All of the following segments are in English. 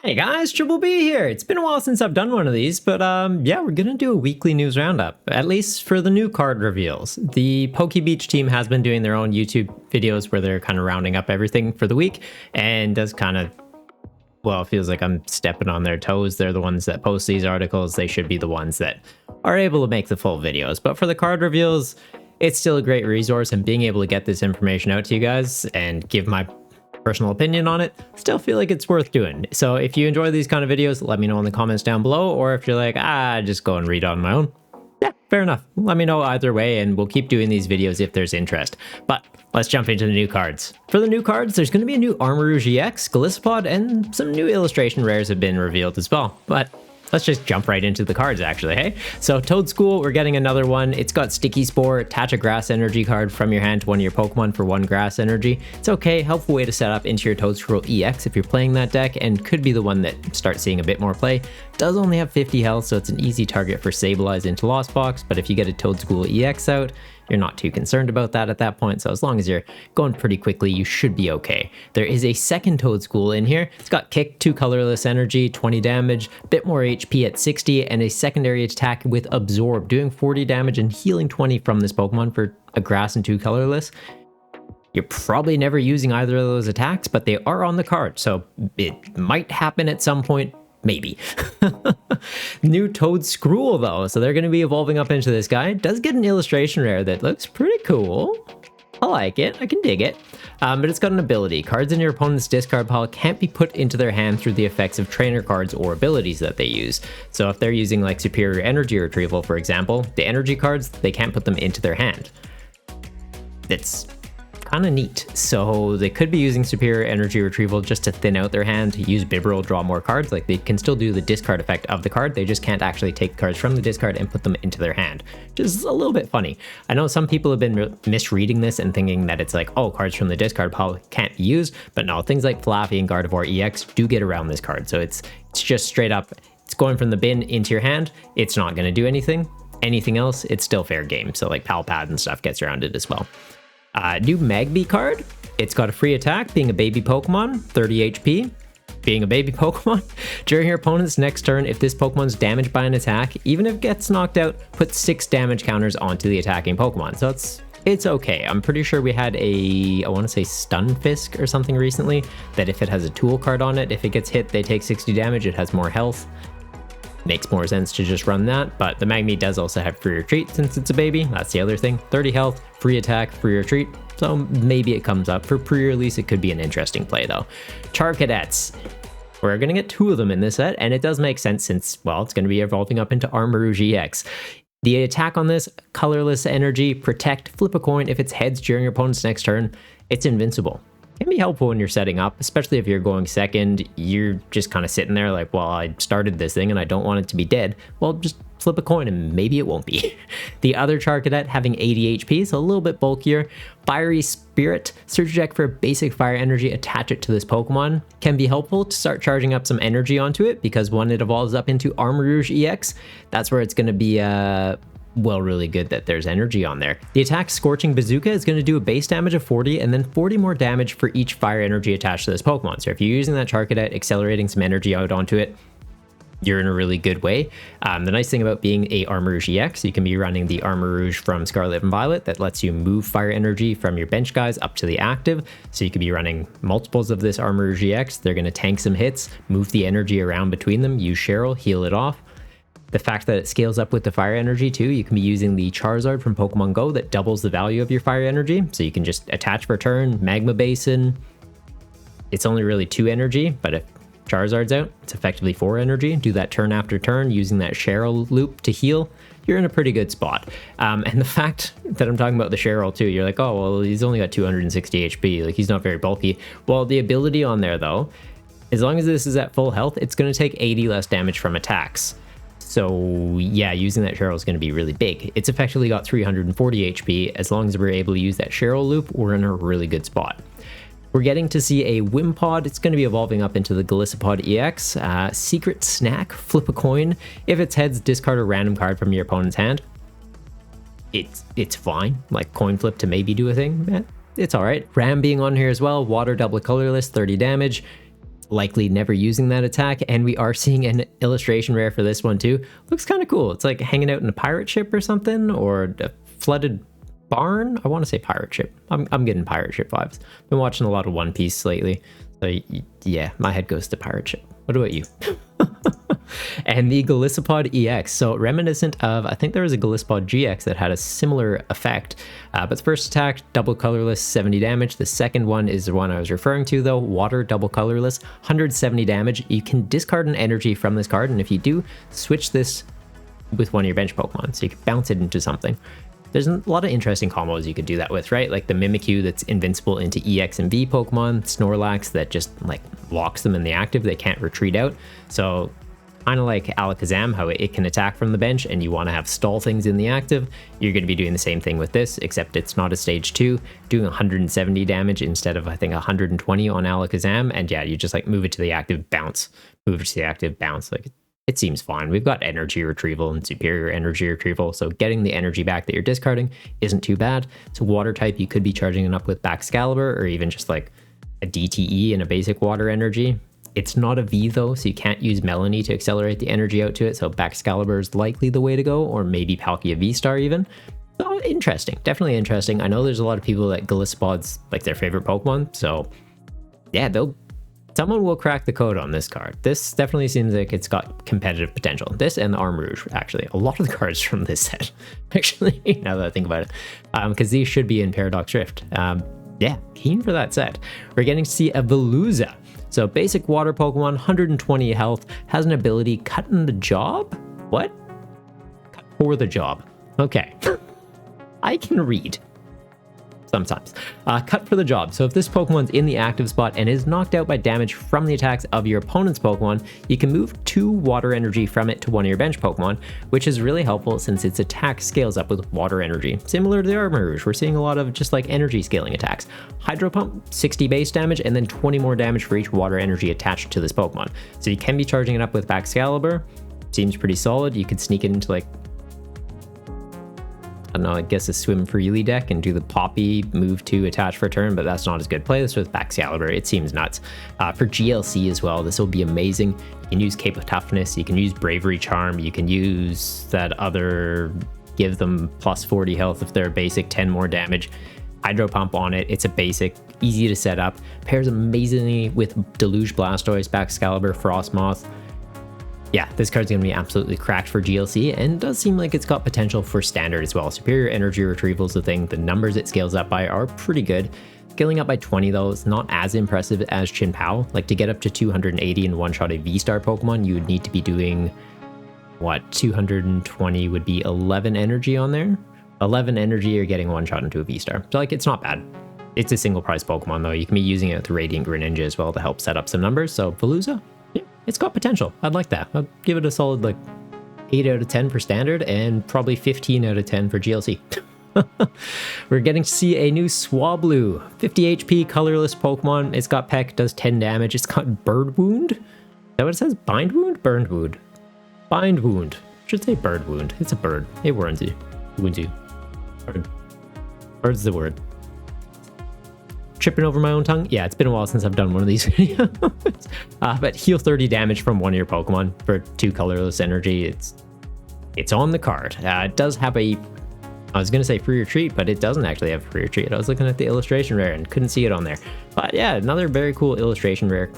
Hey guys, Triple B here. It's been a while since I've done one of these, but yeah, we're gonna do a weekly news roundup, at least for the new card reveals. The PokeBeach team has been doing their own YouTube videos where they're kind of rounding up everything for the week, and does kind of, well, it feels like I'm stepping on their toes. They're the ones that post these articles. They should be the ones that are able to make the full videos. But for the card reveals, it's still a great resource, and being able to get this information out to you guys and give my personal opinion on it, still feel like it's worth doing. So if you enjoy these kind of videos, let me know in the comments down below, or if you're like, just go and read on my own, yeah, fair enough. Let me know either way, and we'll keep doing these videos if there's interest. But let's jump into the new cards. For the new cards, there's going to be a new Aramrouge EX, Golisopod, and some new illustration rares have been revealed as well. But let's just jump right into the cards, actually, hey? So Toadscool, we're getting another one. It's got Sticky Spore, attach a grass energy card from your hand to one of your Pokemon for 1 grass energy. It's okay, helpful way to set up into your Toadscool EX if you're playing that deck, and could be the one that starts seeing a bit more play. Does only have 50 health, so it's an easy target for Sableye into Lost Box, but if you get a Toadscool EX out, you're not too concerned about that at that point, so as long as you're going pretty quickly, you should be okay. There is a second Toadscool in here. It's got Kick, 2 colorless energy, 20 damage, bit more HP at 60, and a secondary attack with Absorb, doing 40 damage and healing 20 from this Pokemon for a grass and 2 colorless. You're probably never using either of those attacks, but they are on the card, so it might happen at some point. Maybe. New Toadscool though, so they're going to be evolving up into this guy. It does get an illustration rare that looks pretty cool. I like it. I can dig it. But it's got an ability. Cards in your opponent's discard pile can't be put into their hand through the effects of trainer cards or abilities that they use. So if they're using like superior energy retrieval, for example, the energy cards, they can't put them into their hand. It's kind of neat. So they could be using superior energy retrieval just to thin out their hand, use Bibarel, draw more cards. Like they can still do the discard effect of the card, they just can't actually take cards from the discard and put them into their hand, which is a little bit funny. I know some people have been misreading this and thinking that it's like, oh, cards from the discard pile can't be used, but no, things like Flaffy and Gardevoir EX do get around this card. So it's just straight up, it's going from the bin into your hand. It's not going to do anything. Anything else, it's still fair game. So like Palpad and stuff gets around it as well. New Magby card. It's got a free attack, being a baby Pokemon, 30 HP. Being a baby Pokemon, during your opponent's next turn, if this Pokemon's damaged by an attack, even if it gets knocked out, put 6 damage counters onto the attacking Pokemon. So it's okay. I'm pretty sure we had I want to say Stunfisk or something recently, that if it has a tool card on it, if it gets hit, they take 60 damage, it has more health. Makes more sense to just run that, but the Magby does also have free retreat since it's a baby. That's the other thing. 30 health, free attack, free retreat, so maybe it comes up. For pre-release, it could be an interesting play though. Charcadets. We're going to get 2 of them in this set, and it does make sense since, well, it's going to be evolving up into Aramrouge EX. The attack on this, colorless energy, protect, flip a coin. If it's heads during your opponent's next turn, it's invincible. Can be helpful when you're setting up, especially if you're going second. You're just kind of sitting there like, well, I started this thing and I don't want it to be dead. Well, just flip a coin and maybe it won't be. The other Charcadet having 80 HP, so a little bit bulkier. Fiery Spirit, search your deck for a basic fire energy, attach it to this Pokemon. Can be helpful to start charging up some energy onto it, because when it evolves up into Aramrouge EX, that's where it's going to be well, really good that there's energy on there. The attack Scorching Bazooka is going to do a base damage of 40 and then 40 more damage for each fire energy attached to this Pokemon. So if you're using that Charcadet, accelerating some energy out onto it, you're in a really good way. The nice thing about being a Aramrouge EX, you can be running the Armarouge from Scarlet and Violet that lets you move fire energy from your bench guys up to the active. So you could be running multiples of this Aramrouge EX. They're going to tank some hits, move the energy around between them, use Cheryl, heal it off. The fact that it scales up with the fire energy too, you can be using the Charizard from Pokemon Go that doubles the value of your fire energy. So you can just attach for turn, Magma Basin. It's only really 2 energy, but if Charizard's out, it's effectively 4 energy. Do that turn after turn using that Cheryl loop to heal. You're in a pretty good spot. And the fact that I'm talking about the Cheryl too, you're like, oh, well, he's only got 260 HP. Like, he's not very bulky. Well, the ability on there though, as long as this is at full health, it's going to take 80 less damage from attacks. So yeah, using that Cheryl is going to be really big. It's effectively got 340 HP. As long as we're able to use that Cheryl loop, we're in a really good spot. We're getting to see a Wimpod. It's going to be evolving up into the Golisopod EX. Secret Snack, flip a coin. If it's heads, discard a random card from your opponent's hand. It's fine. Like coin flip to maybe do a thing. It's all right. Ram being on here as well. Water double colorless, 30 damage. likely never using that attack, and we are seeing an illustration rare for this one too. Looks kind of cool. It's like hanging out in a pirate ship or something, or a flooded barn. I want to say pirate ship. I'm getting pirate ship vibes. Been watching a lot of One Piece lately, so yeah, my head goes to pirate ship. What about you? And the Golisopod EX, so reminiscent of, I think there was a Golisopod GX that had a similar effect, but the first attack, double colorless, 70 damage. The second one is the one I was referring to though, water, double colorless, 170 damage. You can discard an energy from this card, and if you do, switch this with one of your bench Pokemon, so you can bounce it into something. There's a lot of interesting combos you could do that with, right? Like the Mimikyu that's invincible into EX and V Pokemon, Snorlax that just like locks them in the active, they can't retreat out. So kind of like Alakazam, how it can attack from the bench and you want to have stall things in the active, you're going to be doing the same thing with this, except it's not a stage 2, doing 170 damage instead of I think 120 on Alakazam, and yeah, you just like move it to the active, bounce, move it to the active, bounce. Like it seems fine. We've got energy retrieval and superior energy retrieval, so getting the energy back that you're discarding isn't too bad. So water type, you could be charging it up with Baxcalibur or even just like a DTE and a basic water energy. It's not a V though, so you can't use Melanie to accelerate the energy out to it, so Baxcalibur is likely the way to go, or maybe Palkia V-Star even. So interesting, definitely interesting. I know there's a lot of people that Golisopod's like their favorite Pokemon, so yeah, someone will crack the code on this card. This definitely seems like it's got competitive potential. This and the Aramrouge, actually. A lot of the cards from this set, actually, now that I think about it, because these should be in Paradox Rift. Yeah, keen for that set. We're getting to see a Veluza. So basic water Pokemon, 120 health, has an ability, cutting the job? What? Cut for the job. Okay. I can read. Sometimes. Cut for the job. So if this Pokemon's in the active spot and is knocked out by damage from the attacks of your opponent's Pokemon, you can move 2 water energy from it to one of your bench Pokemon, which is really helpful since its attack scales up with water energy. Similar to the Aramrouge, we're seeing a lot of just like energy scaling attacks. Hydro Pump, 60 base damage, and then 20 more damage for each water energy attached to this Pokemon. So you can be charging it up with Baxcalibur. Seems pretty solid. You could sneak it into like, I don't know, I guess a Swim Freely deck and do the Poppy, move 2, attach for a turn, but that's not as good. Play this with Baxcalibur, it seems nuts. For GLC as well, this will be amazing. You can use Cape of Toughness, you can use Bravery Charm, you can use that other, give them plus 40 health if they're basic, 10 more damage. Hydro Pump on it, it's a basic, easy to set up. Pairs amazingly with Deluge Blastoise, Baxcalibur, Frostmoth. Yeah, this card's going to be absolutely cracked for GLC, and does seem like it's got potential for standard as well. Superior energy retrieval is the thing. The numbers it scales up by are pretty good. Scaling up by 20 though is not as impressive as Chinpao. Like to get up to 280 and one-shot a V-Star Pokemon, you would need to be doing, what, 220 would be 11 energy on there? 11 energy, you're getting one-shot into a V-Star. So like, it's not bad. It's a single price Pokemon though. You can be using it with Radiant Greninja as well to help set up some numbers. So Veluza, yeah, it's got potential. I'd like that. I'd give it a solid like 8 out of 10 for standard and probably 15 out of 10 for GLC. We're getting to see a new Swablu, 50 HP colorless Pokemon. It's got Peck, does 10 damage. It's got Bird Wound. Is that what it says? Bind Wound? Burned Wound. Bind Wound. Should say Bird Wound. It's a bird. It wounds you. Wounds you. Bird. Bird's the word. Tripping over my own tongue? Yeah, it's been a while since I've done one of these videos. But heal 30 damage from one of your Pokemon for 2 colorless energy. It's on the card. It does have a, I was going to say free retreat, but it doesn't actually have a free retreat. I was looking at the illustration rare and couldn't see it on there. But yeah, another very cool illustration rare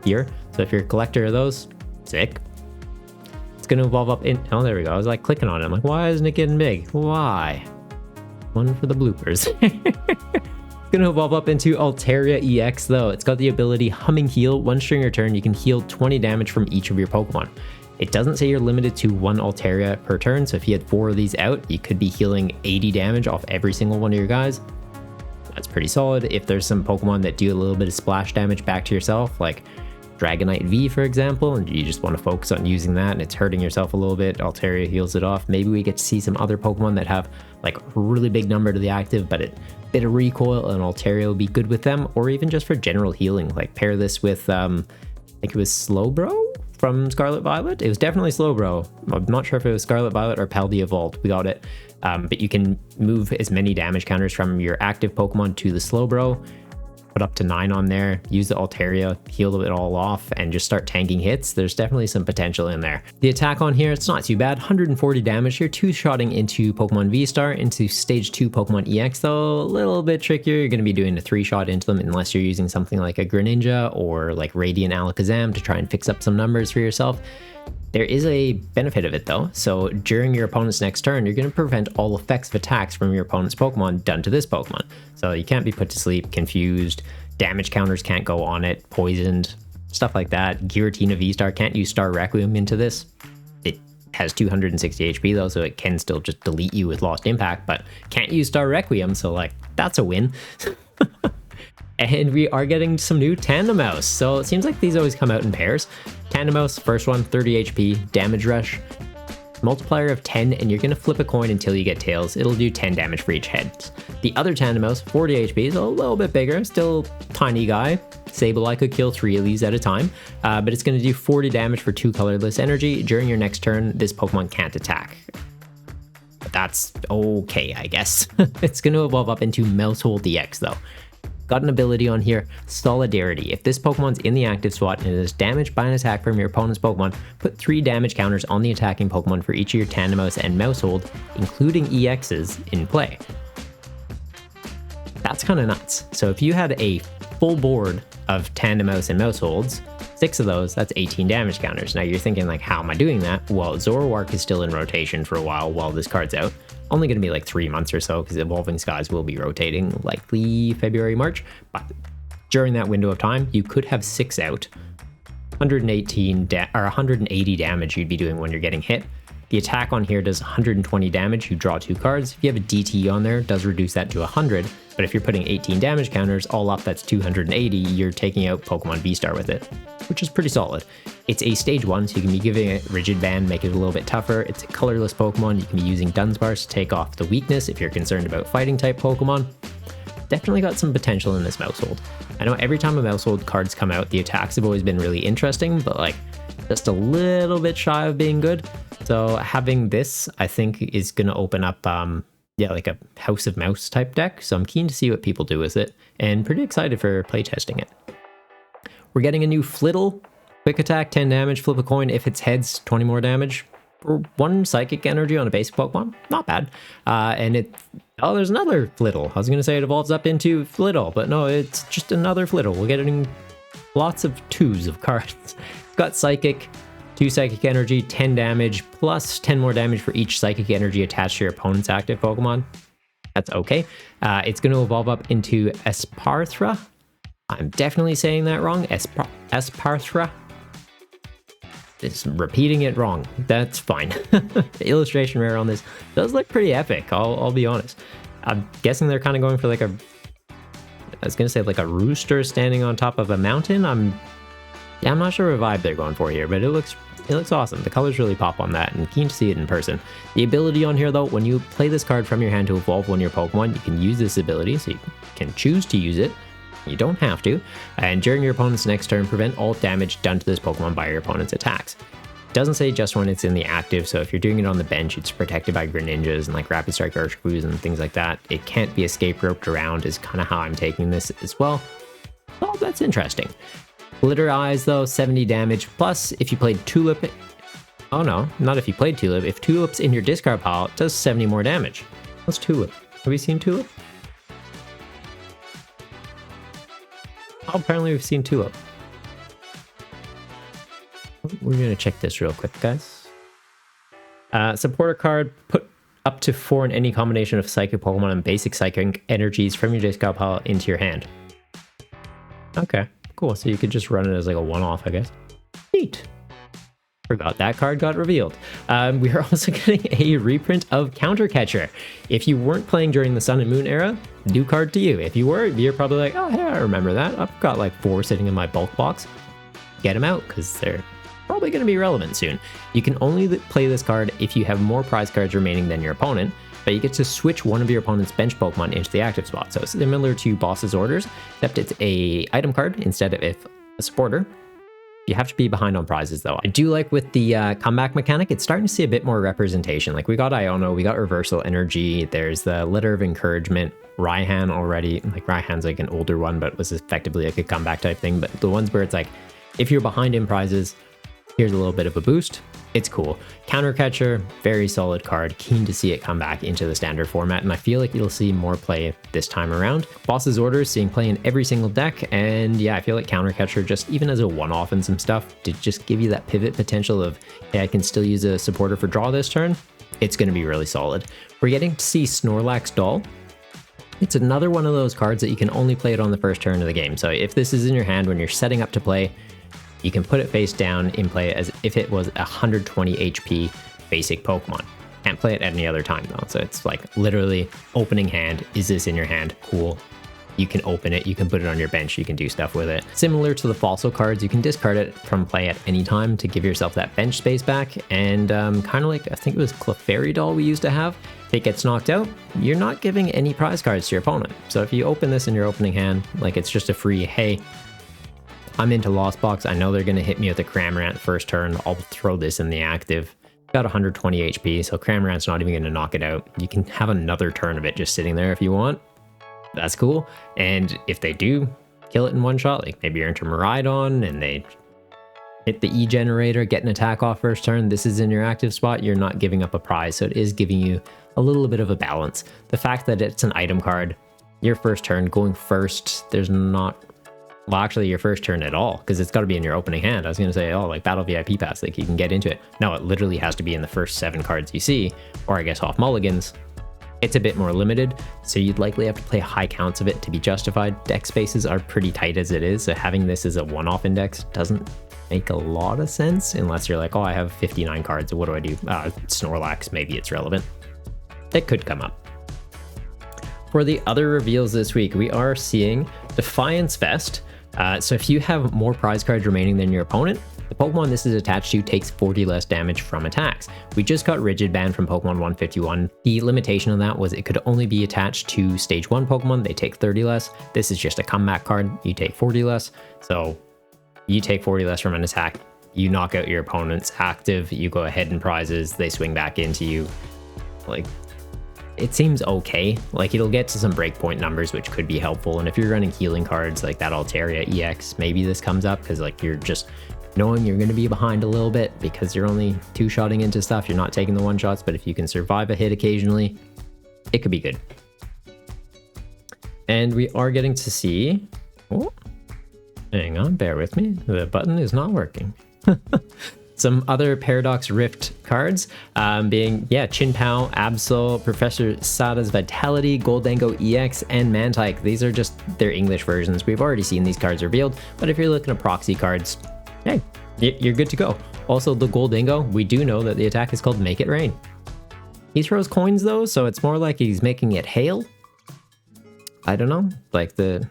here. So if you're a collector of those, sick. It's going to evolve up in, oh, there we go. I was like clicking on it. I'm like, why isn't it getting big? Why? One for the bloopers. Going to evolve up into Altaria EX though. It's got the ability Humming Heal. One string or turn, you can heal 20 damage from each of your Pokemon. It doesn't say you're limited to 1 Altaria per turn, so if you had 4 of these out, you could be healing 80 damage off every single one of your guys. That's pretty solid. If there's some Pokemon that do a little bit of splash damage back to yourself, like Dragonite V for example, and you just want to focus on using that and it's hurting yourself a little bit, Altaria heals it off. Maybe we get to see some other Pokemon that have like really big number to the active, but it bit of recoil, and Altaria will be good with them, or even just for general healing. Like pair this with, I think it was Slowbro from Scarlet Violet. It was definitely Slowbro. I'm not sure if it was Scarlet Violet or Paldea Vault. We got it. But you can move as many damage counters from your active Pokemon to the Slowbro. put up to 9 on there, use the Altaria, heal it all off, and just start tanking hits, there's definitely some potential in there. The attack on here, it's not too bad, 140 damage. You're 2-shotting into Pokemon V-Star, into Stage 2 Pokemon EX though, a little bit trickier. You're going to be doing a 3-shot into them unless you're using something like a Greninja or like Radiant Alakazam to try and fix up some numbers for yourself. There is a benefit of it though, so during your opponent's next turn, you're going to prevent all effects of attacks from your opponent's Pokemon done to this Pokemon. So you can't be put to sleep, confused, damage counters can't go on it, poisoned, stuff like that. Giratina V-Star can't use Star Requiem into this. It has 260 HP though, so it can still just delete you with Lost Impact, but can't use Star Requiem, so like, that's a win. And we are getting some new Tandemaus. So it seems like these always come out in pairs. Tandemaus, first one, 30 HP, damage rush, multiplier of 10, and you're gonna flip a coin until you get tails. It'll do 10 damage for each head. The other Tandemaus, 40 HP, is a little bit bigger, still tiny guy. Sableye could kill 3 of these at a time, but it's gonna do 40 damage for 2 colorless energy. During your next turn, this Pokemon can't attack. But that's okay, I guess. It's gonna evolve up into Maushold DX though. Got an ability on here, Solidarity. If this Pokemon's in the active spot and it is damaged by an attack from your opponent's Pokemon, put 3 damage counters on the attacking Pokemon for each of your Tandemaus and Maushold, including EXs, in play. That's kind of nuts. So if you had a full board of Tandemaus and Mausholds, 6 of those, that's 18 damage counters. Now you're thinking like, how am I doing that? Well, Zoroark is still in rotation for a while this card's out. Only going to be like 3 months or so because Evolving Skies will be rotating likely February, March. But during that window of time, you could have 6 out. 180 damage you'd be doing when you're getting hit. The attack on here does 120 damage. You draw 2 cards. If you have a DT on there, it does reduce that to 100. But if you're putting 18 damage counters, all up that's 280, you're taking out Pokemon V-Star with it, which is pretty solid. It's a stage 1, so you can be giving it Rigid Band, make it a little bit tougher. It's a colorless Pokemon. You can be using Dunsparce to take off the weakness if you're concerned about fighting type Pokemon. Definitely got some potential in this Maushold. I know every time a Maushold cards come out, the attacks have always been really interesting, but like just a little bit shy of being good. So having this, I think, is going to open up like a House of Mouse type deck. So I'm keen to see what people do with it and pretty excited for playtesting it. We're getting a new Flittle. Quick attack, 10 damage, flip a coin. If it's heads, 20 more damage. For 1 psychic energy on a basic Pokemon, not bad. There's another Flittle. I was going to say it evolves up into Flittle, but no, it's just another Flittle. We're getting lots of 2s of cards. It's got psychic, 2 psychic energy, 10 damage, plus 10 more damage for each psychic energy attached to your opponent's active Pokemon. That's okay. It's going to evolve up into Espathra. I'm definitely saying that wrong. Espathra. It's repeating it wrong. That's fine. The illustration rare on this does look pretty epic. I'll be honest. I'm guessing they're kind of going for like I was going to say like a rooster standing on top of a mountain. I'm not sure what vibe they're going for here, but it looks awesome. The colors really pop on that, and keen to see it in person. The ability on here though, when you play this card from your hand to evolve one of your Pokemon, you can use this ability, so you can choose to use it. You don't have to. And during your opponent's next turn, prevent all damage done to this Pokemon by your opponent's attacks. It doesn't say just when it's in the active, so if you're doing it on the bench, it's protected by Greninjas and like Rapid Strike Urshifu's and things like that. It can't be escape roped around is kind of how I'm taking this as well. Well, that's interesting. Glitter Eyes though, 70 damage, plus if you played Tulip, oh no, not if you played Tulip, if Tulip's in your discard pile, it does 70 more damage. What's Tulip? Have we seen Tulip? Oh, apparently we've seen Tulip. We're gonna check this real quick, guys. Supporter card, put up to 4 in any combination of Psychic Pokemon and basic Psychic energies from your discard pile into your hand. Okay. Cool, so you could just run it as like a one-off, I guess. Neat. Forgot that card got revealed. We are also getting a reprint of Counter Catcher. If you weren't playing during the Sun and Moon era, new card to you. If you were, you're probably like, oh, yeah, I remember that. I've got like 4 sitting in my bulk box. Get them out, because they're probably going to be relevant soon. You can only play this card if you have more prize cards remaining than your opponent, but you get to switch one of your opponent's bench Pokemon into the active spot. So it's similar to Boss's Orders, except it's a item card instead of a supporter. You have to be behind on prizes though. I do like with the comeback mechanic, it's starting to see a bit more representation. Like we got Iono, we got Reversal Energy, there's the Letter of Encouragement. Raihan already. Like Raihan's like an older one, but was effectively like a comeback type thing. But the ones where it's like, if you're behind in prizes, here's a little bit of a boost. It's cool. Countercatcher, very solid card. Keen to see it come back into the standard format, and I feel like you'll see more play this time around. Boss's Orders, seeing play in every single deck, and yeah, I feel like Countercatcher, just even as a one-off and some stuff, to just give you that pivot potential of, hey, I can still use a supporter for draw this turn, it's going to be really solid. We're getting to see Snorlax Doll. It's another one of those cards that you can only play it on the first turn of the game. So if this is in your hand when you're setting up to play, you can put it face down in play as if it was 120 HP basic Pokemon. Can't play it at any other time though. So it's like literally opening hand. Is this in your hand? Cool. You can open it, you can put it on your bench, you can do stuff with it. Similar to the fossil cards, you can discard it from play at any time to give yourself that bench space back. And kind of like, I think it was Clefairy Doll we used to have. If it gets knocked out, you're not giving any prize cards to your opponent. So if you open this in your opening hand, like it's just a free, hey, I'm into Lost Box. I know they're going to hit me with a Cramorant first turn. I'll throw this in the active. Got 120 HP, so Cramorant's not even going to knock it out. You can have another turn of it just sitting there if you want. That's cool. And if they do kill it in one shot, like maybe you're into Miraidon and they hit the E-Generator, get an attack off first turn, this is in your active spot, you're not giving up a prize. So it is giving you a little bit of a balance. The fact that it's an item card, your first turn, going first, there's not... Well, actually, your first turn at all, because it's got to be in your opening hand. I was going to say, oh, like Battle VIP Pass, like you can get into it. No, it literally has to be in the first 7 cards you see, or I guess off mulligans. It's a bit more limited, so you'd likely have to play high counts of it to be justified. Deck spaces are pretty tight as it is, so having this as a one-off index doesn't make a lot of sense, unless you're like, oh, I have 59 cards, so what do I do? Snorlax, maybe it's relevant. It could come up. For the other reveals this week, we are seeing Defiance Fest. So if you have more prize cards remaining than your opponent, the Pokemon this is attached to takes 40 less damage from attacks. We just got Rigid Ban from Pokemon 151. The limitation on that was it could only be attached to Stage 1 Pokemon. They take 30 less. This is just a comeback card. You take 40 less. So you take 40 less from an attack. You knock out your opponent's active. You go ahead and prizes. They swing back into you. Like... It seems okay. Like it'll get to some breakpoint numbers, which could be helpful. And if you're running healing cards like that Altaria EX, maybe this comes up because like you're just knowing you're going to be behind a little bit because you're only 2-shotting into stuff. You're not taking the 1-shots, but if you can survive a hit occasionally, it could be good. And we are getting to see... Oh, hang on, bear with me. The button is not working. Some other Paradox Rift cards being, Chinpao, Absol, Professor Sada's Vitality, Goldango EX, and Mantike. These are just their English versions. We've already seen these cards revealed, but if you're looking at proxy cards, hey, you're good to go. Also, the Goldango, we do know that the attack is called Make It Rain. He throws coins though, so it's more like he's making it hail. I don't know, like the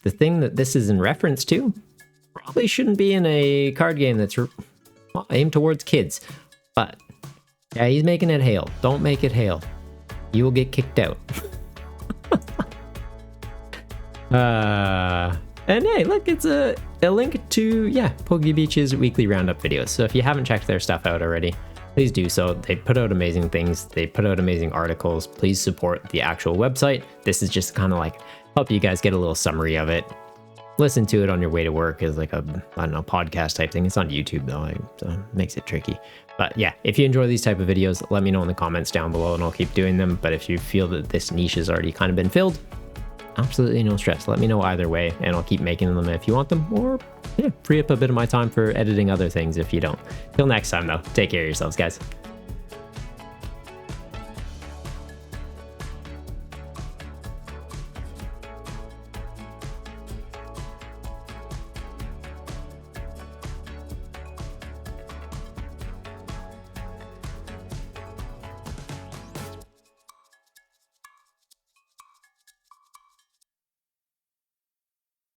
thing that this is in reference to probably shouldn't be in a card game that's aimed towards kids, but yeah, he's making it hail. Don't make it hail. You will get kicked out. And hey, look, it's a link to, PokeBeach's weekly roundup videos. So if you haven't checked their stuff out already, please do so. They put out amazing things. They put out amazing articles. Please support the actual website. This is just kind of like help you guys get a little summary of it. Listen to it on your way to work as like a, podcast type thing. It's on YouTube though, so it makes it tricky. But yeah, if you enjoy these type of videos, let me know in the comments down below and I'll keep doing them. But if you feel that this niche has already kind of been filled, absolutely no stress. Let me know either way and I'll keep making them if you want them, or free up a bit of my time for editing other things if you don't. Till next time though, take care of yourselves, guys.